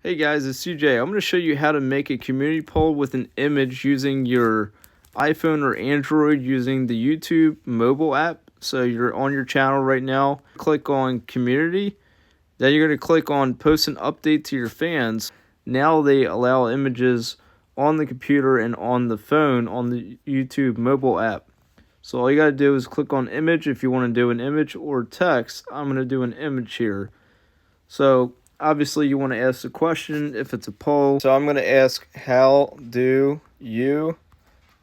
Hey guys, it's CJ. I'm going to show you how to make a community poll with an image using your iPhone or Android using the YouTube mobile app. So you're on your channel right now, click on community, then you're going to click on post an update to your fans. Now they allow images on the computer and on the phone on the YouTube mobile app. So all you got to do is click on image if you want to do an image or text. I'm going to do an image here. So obviously you want to ask the question if it's a poll. So I'm going to ask, how do you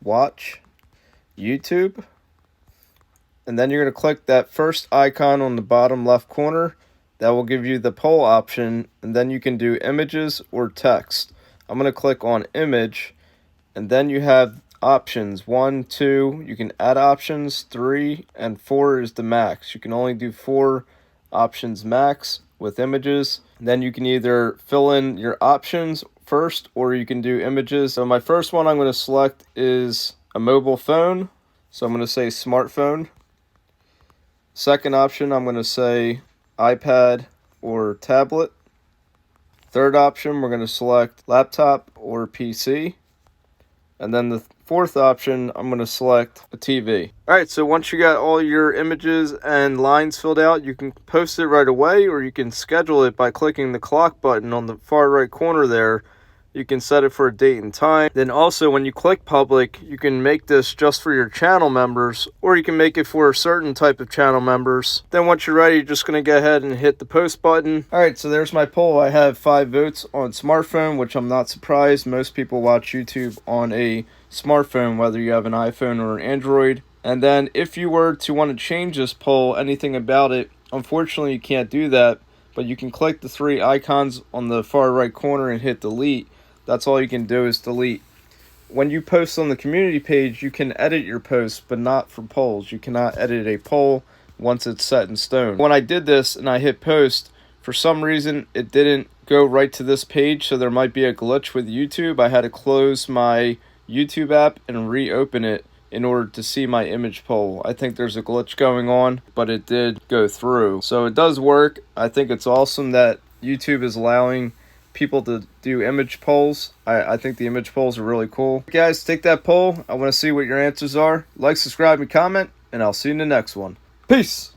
watch YouTube? And then you're going to click that first icon on the bottom left corner. That will give you the poll option, and then you can do images or text. I'm going to click on image, and then you have options 1, 2, you can add options, 3, and 4 is the max. You can only do 4 options max with images. Then you can either fill in your options first or you can do images. So my first one I'm going to select is a mobile phone. So I'm going to say smartphone. Second option I'm going to say iPad or tablet. Third option we're going to select laptop or PC. And then the fourth option, I'm going to select a TV. Alright, so once you got all your images and lines filled out, you can post it right away, or you can schedule it by clicking the clock button on the far right corner there. You can set it for a date and time. Then also when you click public, you can make this just for your channel members, or you can make it for a certain type of channel members. Then once you're ready, you're just going to go ahead and hit the post button. Alright, so there's my poll. I have 5 votes on smartphone, which I'm not surprised. Most people watch YouTube on a smartphone, whether you have an iPhone or an Android. And then if you were to want to change this poll, anything about it, unfortunately you can't do that, but you can click the 3 icons on the far right corner and hit delete. That's all you can do is delete. When you post on the community page, you can edit your posts, but not for polls. You cannot edit a poll once it's set in stone. When I did this and I hit post, for some reason it didn't go right to this page, so there might be a glitch with YouTube. I had to close my YouTube app and reopen it in order to see my image poll. I think there's a glitch going on, but it did go through. So it does work. I think it's awesome that YouTube is allowing people to do image polls. I think the image polls are really cool. Guys, take that poll. I want to see what your answers are. Like, subscribe, and comment, and I'll see you in the next one. Peace!